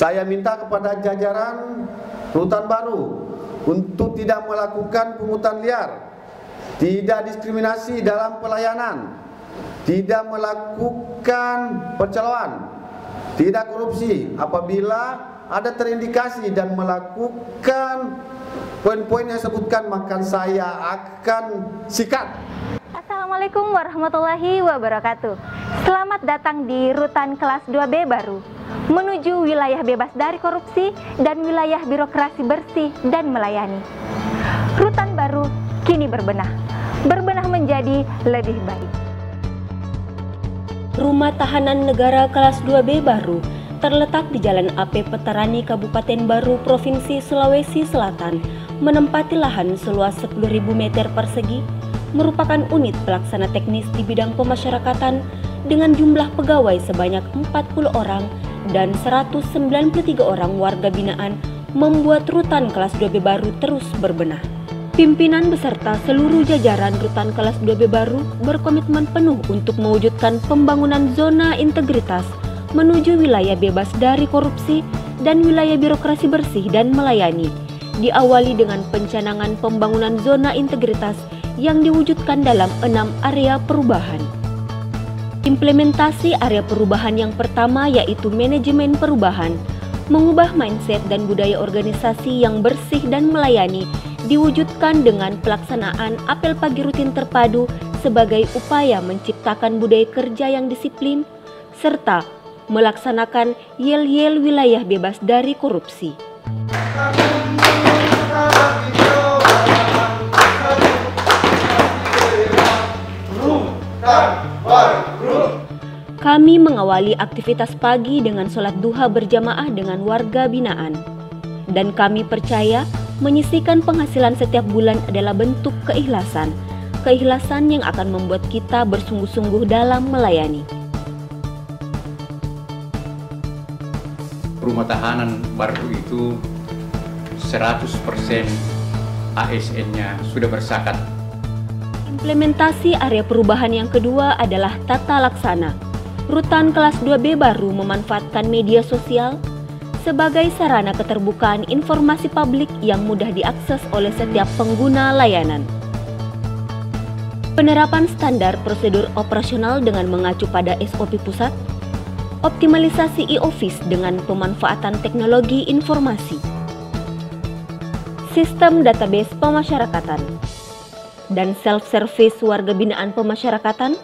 Saya minta kepada jajaran Rutan Baru untuk tidak melakukan pungutan liar, tidak diskriminasi dalam pelayanan, tidak melakukan percaloan, tidak korupsi. Apabila ada terindikasi dan melakukan poin-poin yang disebutkan, maka saya akan sikat. Assalamualaikum warahmatullahi wabarakatuh. Selamat datang di Rutan Kelas 2B Baru, menuju wilayah bebas dari korupsi dan wilayah birokrasi bersih dan melayani. Rutan baru kini berbenah menjadi lebih baik. Rumah Tahanan Negara Kelas 2B Baru terletak di Jalan AP Petarani, Kabupaten Baru, Provinsi Sulawesi Selatan, menempati lahan seluas 10.000 meter persegi, merupakan unit pelaksana teknis di bidang pemasyarakatan dengan jumlah pegawai sebanyak 40 orang dan 193 orang warga binaan, membuat Rutan Kelas 2B Baru terus berbenah. Pimpinan beserta seluruh jajaran Rutan Kelas 2B Baru berkomitmen penuh untuk mewujudkan pembangunan zona integritas menuju wilayah bebas dari korupsi dan wilayah birokrasi bersih dan melayani, diawali dengan pencanangan pembangunan zona integritas yang diwujudkan dalam 6 area perubahan. Implementasi area perubahan yang pertama yaitu manajemen perubahan, mengubah mindset dan budaya organisasi yang bersih dan melayani, diwujudkan dengan pelaksanaan apel pagi rutin terpadu sebagai upaya menciptakan budaya kerja yang disiplin, serta melaksanakan yel-yel wilayah bebas dari korupsi. Kami mengawali aktivitas pagi dengan sholat duha berjamaah dengan warga binaan. Dan kami percaya menyisihkan penghasilan setiap bulan adalah bentuk keikhlasan. Keikhlasan yang akan membuat kita bersungguh-sungguh dalam melayani. Rumah tahanan baru itu 100% ASN-nya sudah bersakat. Implementasi area perubahan yang kedua adalah tata laksana. Rutan Kelas 2B Baru memanfaatkan media sosial sebagai sarana keterbukaan informasi publik yang mudah diakses oleh setiap pengguna layanan. Penerapan standar prosedur operasional dengan mengacu pada SOP pusat, optimalisasi e-office dengan pemanfaatan teknologi informasi, sistem database pemasyarakatan, dan self-service warga binaan pemasyarakatan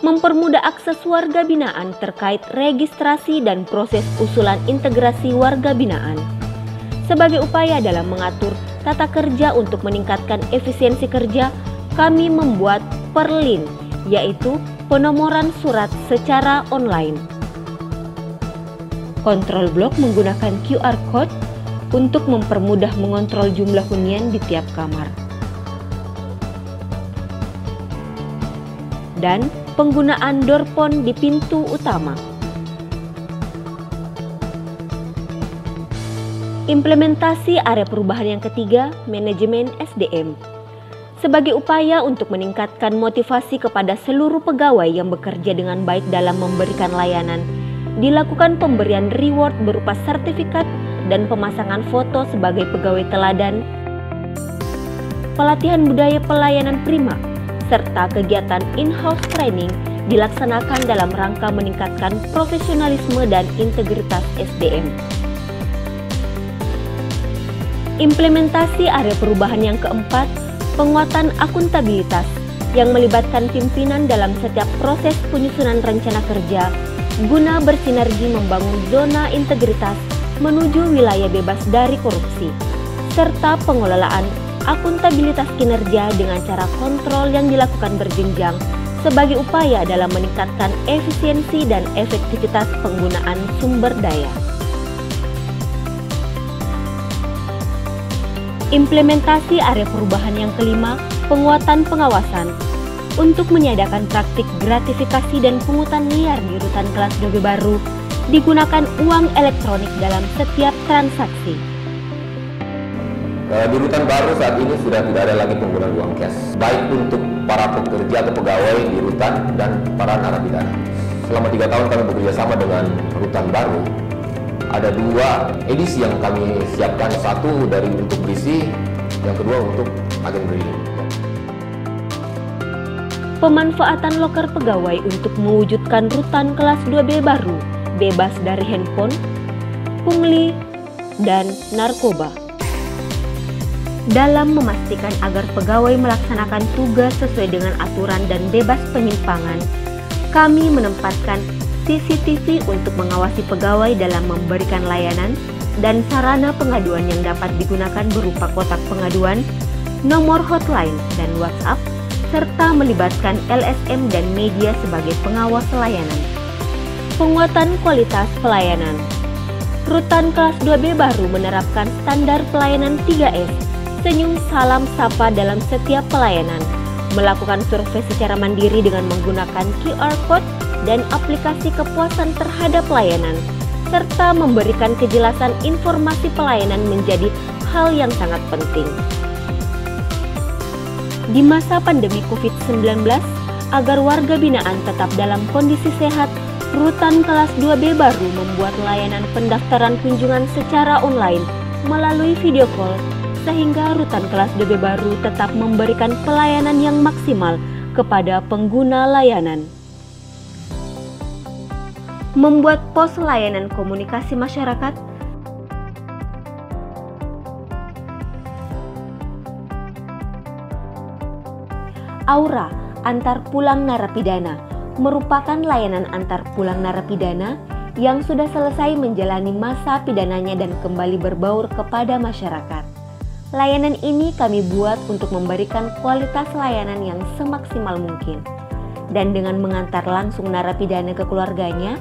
mempermudah akses warga binaan terkait registrasi dan proses usulan integrasi warga binaan. Sebagai upaya dalam mengatur tata kerja untuk meningkatkan efisiensi kerja, kami membuat Perlin, yaitu penomoran surat secara online. Kontrol blok menggunakan QR Code untuk mempermudah mengontrol jumlah hunian di tiap kamar. Dan penggunaan doorpon di pintu utama. Implementasi area perubahan yang ketiga, manajemen SDM. Sebagai upaya untuk meningkatkan motivasi kepada seluruh pegawai yang bekerja dengan baik dalam memberikan layanan, dilakukan pemberian reward berupa sertifikat dan pemasangan foto sebagai pegawai teladan, pelatihan budaya pelayanan prima, serta kegiatan in-house training dilaksanakan dalam rangka meningkatkan profesionalisme dan integritas SDM. Implementasi area perubahan yang keempat, penguatan akuntabilitas yang melibatkan pimpinan dalam setiap proses penyusunan rencana kerja guna bersinergi membangun zona integritas menuju wilayah bebas dari korupsi, serta pengelolaan akuntabilitas kinerja dengan cara kontrol yang dilakukan berjenjang sebagai upaya dalam meningkatkan efisiensi dan efektivitas penggunaan sumber daya. Implementasi area perubahan yang kelima, penguatan pengawasan untuk meniadakan praktik gratifikasi dan pungutan liar di Rutan Kelas 2B Baru, digunakan uang elektronik dalam setiap transaksi. Di Rutan Baru saat ini sudah tidak ada lagi penggunaan uang cash, baik untuk para pekerja atau pegawai di Rutan dan para narapidana. Selama 3 tahun kami bekerja sama dengan Rutan Baru, ada 2 edisi yang kami siapkan, satu dari untuk berisi, yang kedua untuk agen briling. Pemanfaatan loker pegawai untuk mewujudkan rutan kelas 2B baru, bebas dari handphone, pungli, dan narkoba. Dalam memastikan agar pegawai melaksanakan tugas sesuai dengan aturan dan bebas penyimpangan, kami menempatkan CCTV untuk mengawasi pegawai dalam memberikan layanan dan sarana pengaduan yang dapat digunakan berupa kotak pengaduan, nomor hotline, dan WhatsApp, serta melibatkan LSM dan media sebagai pengawas layanan. Penguatan kualitas pelayanan. Rutan kelas 2B baru menerapkan standar pelayanan 3S, senyum, salam, sapa dalam setiap pelayanan, melakukan survei secara mandiri dengan menggunakan QR Code dan aplikasi kepuasan terhadap layanan, serta memberikan kejelasan informasi pelayanan menjadi hal yang sangat penting. Di masa pandemi COVID-19, agar warga binaan tetap dalam kondisi sehat, Rutan kelas 2B baru membuat layanan pendaftaran kunjungan secara online melalui video call, sehingga Rutan kelas 2B baru tetap memberikan pelayanan yang maksimal kepada pengguna layanan. Membuat pos layanan komunikasi masyarakat. Aura antar pulang narapidana merupakan layanan antar pulang narapidana yang sudah selesai menjalani masa pidananya dan kembali berbaur kepada masyarakat. Layanan ini kami buat untuk memberikan kualitas layanan yang semaksimal mungkin. Dan dengan mengantar langsung narapidana ke keluarganya,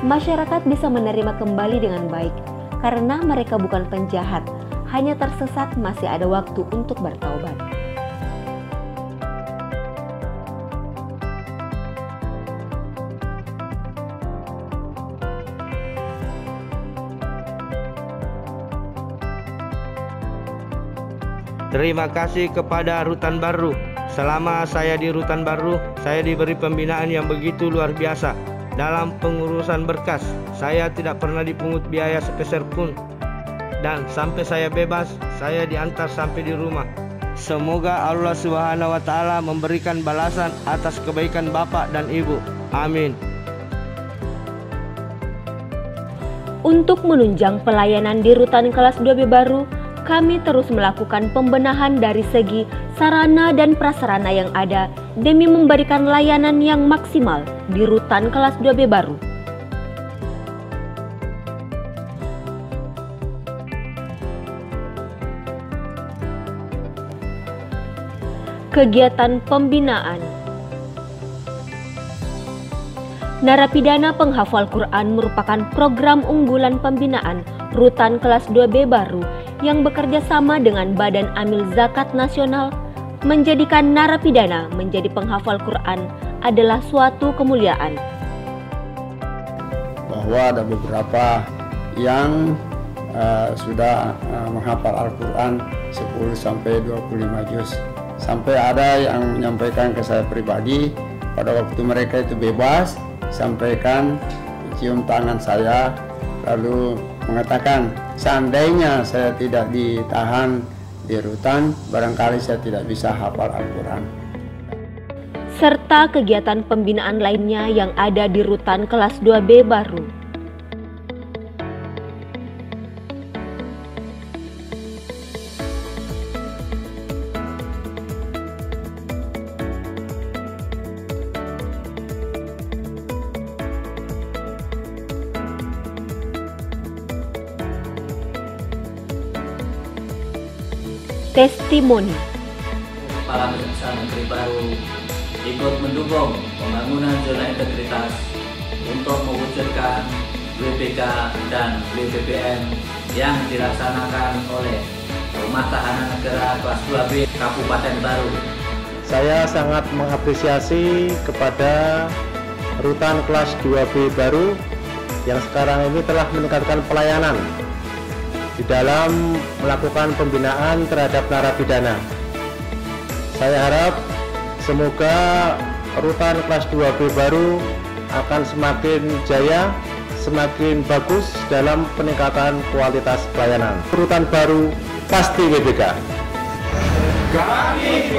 masyarakat bisa menerima kembali dengan baik karena mereka bukan penjahat, hanya tersesat, masih ada waktu untuk bertaubat. Terima kasih kepada Rutan Baru. Selama saya di Rutan Baru, saya diberi pembinaan yang begitu luar biasa. Dalam pengurusan berkas, saya tidak pernah dipungut biaya sepeser pun. Dan sampai saya bebas, saya diantar sampai di rumah. Semoga Allah Subhanahu wa Ta'ala memberikan balasan atas kebaikan Bapak dan Ibu. Amin. Untuk menunjang pelayanan di Rutan kelas 2B baru, kami terus melakukan pembenahan dari segi sarana dan prasarana yang ada demi memberikan layanan yang maksimal di Rutan kelas 2B baru. Kegiatan pembinaan. Narapidana penghafal Quran merupakan program unggulan pembinaan Rutan kelas 2B baru yang bekerja sama dengan Badan Amil Zakat Nasional. Menjadikan narapidana menjadi penghafal Quran adalah suatu kemuliaan. Bahwa ada beberapa yang sudah menghafal Al-Quran 10-25 juz. Sampai ada yang menyampaikan ke saya pribadi, pada waktu mereka itu bebas, sampaikan cium tangan saya, lalu mengatakan, seandainya saya tidak ditahan di rutan, barangkali saya tidak bisa hafal Al-Quran. Serta kegiatan pembinaan lainnya yang ada di Rutan kelas 2B baru. Testimoni. Kepala Besar Menteri Baru ikut mendukung pembangunan zona integritas untuk mewujudkan WPK dan WPPN yang dilaksanakan oleh Rumah Tahanan Negara kelas 2B Kabupaten Baru. Saya sangat mengapresiasi kepada Rutan kelas 2B Baru yang sekarang ini telah meningkatkan pelayanan di dalam melakukan pembinaan terhadap narapidana. Saya harap semoga Rutan kelas 2B baru akan semakin jaya semakin bagus dalam peningkatan kualitas pelayanan. Rutan baru pasti WBK. Kami